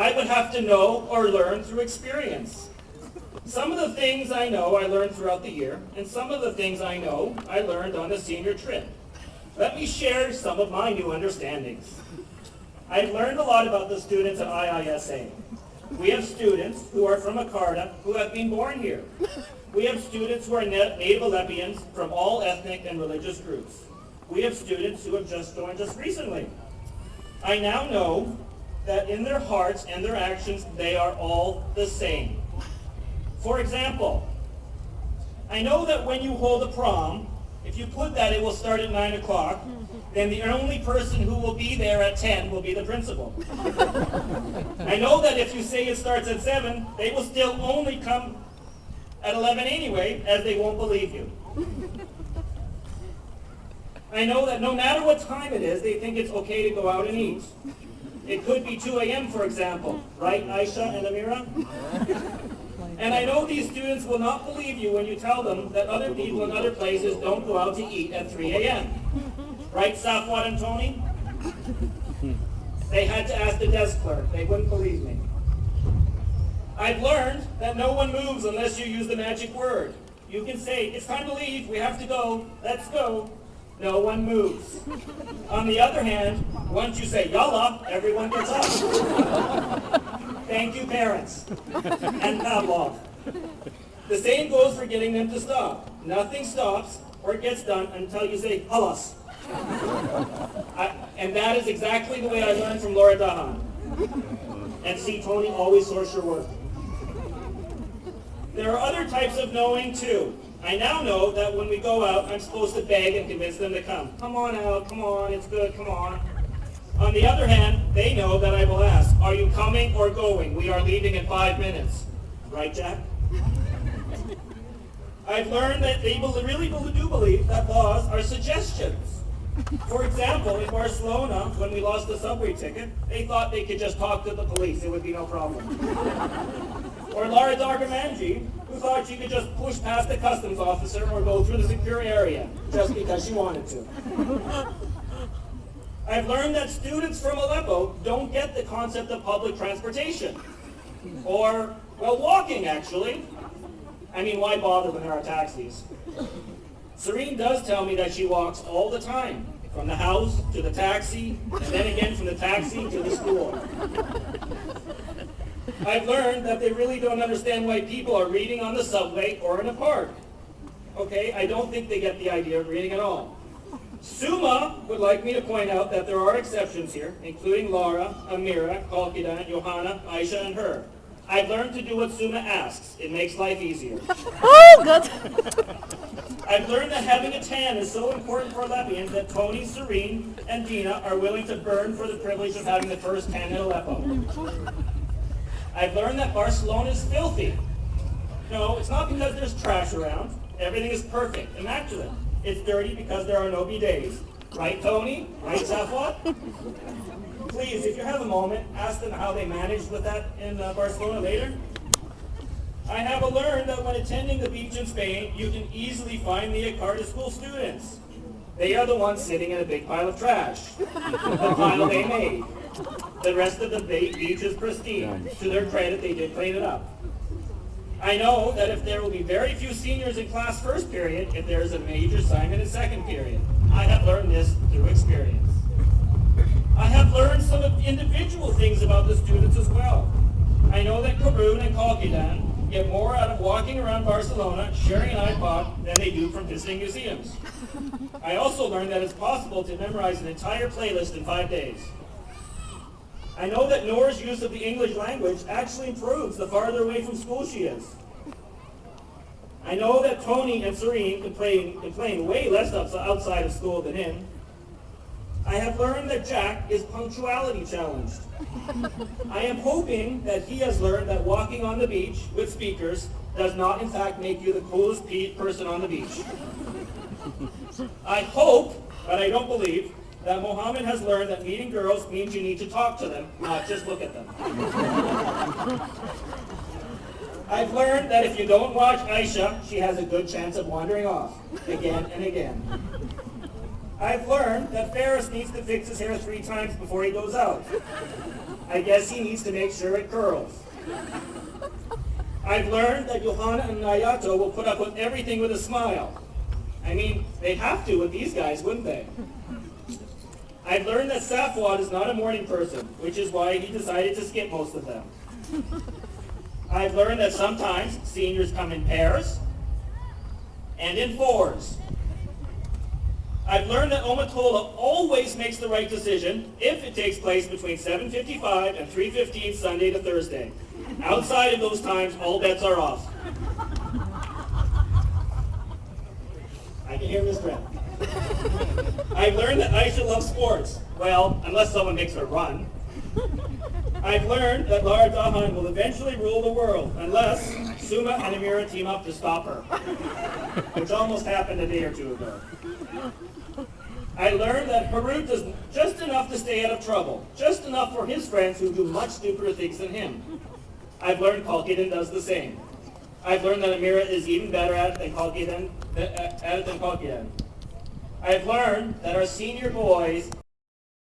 I would have to know or learn through experience. Some of the things I know I learned throughout the year, and some of the things I know I learned on a senior trip. Let me share some of my new understandings. I've learned a lot about the students at IISA. We have students who are from Acarta who have been born here. We have students who are Native Alepians from all ethnic and religious groups. We have students who have just joined us recently. I now know that in their hearts and their actions, they are all the same. For example, I know that when you hold a prom, if you put that it will start at 9 o'clock, then the only person who will be there at 10 will be the principal. I know that if you say it starts at 7, they will still only come at 11 anyway, as they won't believe you. I know that no matter what time it is, they think it's okay to go out and eat. It could be 2 a.m., for example. Right, IISA and Amira? And I know these students will not believe you when you tell them that other people in other places don't go out to eat at 3 a.m. Right, Safwat and Tony? They had to ask the desk clerk. They wouldn't believe me. I've learned that no one moves unless you use the magic word. You can say, it's time to leave, we have to go, let's go. No one moves. On the other hand, once you say yalla, everyone gets up. Thank you, parents. And Pavlov. The same goes for getting them to stop. Nothing stops or gets done until you say halas. And that is exactly the way I learned from Laura Dahan. And see, Tony always source your work. There are other types of knowing too. I now know that when we go out, I'm supposed to beg and convince them to come. Come on out, come on, it's good, come on. On the other hand, they know that I will ask, are you coming or going? We are leaving in 5 minutes. Right, Jack? I've learned that they really do believe that laws are suggestions. For example, in Barcelona, when we lost the subway ticket, they thought they could just talk to the police. It would be no problem. Or Lara Dargamanji, who thought she could just push past the customs officer or go through the secure area just because she wanted to. I've learned that students from Aleppo don't get the concept of public transportation. Or, well, walking, actually. I mean, why bother when there are taxis? Serene does tell me that she walks all the time, from the house to the taxi, and then again from the taxi to the school. I've learned that they really don't understand why people are reading on the subway or in a park. Okay, I don't think they get the idea of reading at all. Suma would like me to point out that there are exceptions here, including Laura, Amira, Kalkida, Johanna, Aisha, and her. I've learned to do what Suma asks. It makes life easier. Oh, good. I've learned that having a tan is so important for Aleppians that Tony, Serene, and Dina are willing to burn for the privilege of having the first tan in Aleppo. I've learned that Barcelona is filthy. No, it's not because there's trash around. Everything is perfect, immaculate. It's dirty because there are no bidets. Right, Tony? Right, Safwat? Please, if you have a moment, ask them how they managed with that in Barcelona later. I have learned that when attending the beach in Spain, you can easily find the Acarta school students. They are the ones sitting in a big pile of trash. The pile they made. The rest of the beach is pristine. To their credit, they did clean it up. I know that if there will be very few seniors in class first period, if there is a major assignment in second period. I have learned this through experience. I have learned some individual things about the students as well. I know that Karun and Kalkidan get more out of walking around Barcelona, sharing an iPod, than they do from visiting museums. I also learned that it's possible to memorize an entire playlist in 5 days. I know that Nora's use of the English language actually improves the farther away from school she is. I know that Tony and Serene complain way less outside of school than in. I have learned that Jack is punctuality challenged. I am hoping that he has learned that walking on the beach with speakers does not in fact make you the coolest person on the beach. I hope, but I don't believe, that Mohammed has learned that meeting girls means you need to talk to them, not just look at them. I've learned that if you don't watch Aisha, she has a good chance of wandering off, again and again. I've learned that Ferris needs to fix his hair 3 times before he goes out. I guess he needs to make sure it curls. I've learned that Johanna and Nayato will put up with everything with a smile. I mean, they'd have to with these guys, wouldn't they? I've learned that Safwad is not a morning person, which is why he decided to skip most of them. I've learned that sometimes seniors come in pairs and in fours. I've learned that Omatola always makes the right decision if it takes place between 7:55 and 3:15 Sunday to Thursday. Outside of those times, all bets are off. I can hear Miss Brent. I've learned that Aisha loves sports. Well, unless someone makes her run. I've learned that Lara Dahan will eventually rule the world unless Suma and Amira team up to stop her, which almost happened a day or two ago. I learned that Harut does just enough to stay out of trouble, just enough for his friends who do much stupider things than him. I've learned Kalkiden does the same. I've learned that Amira is even better at it than Kalkiden. I've learned that our senior boys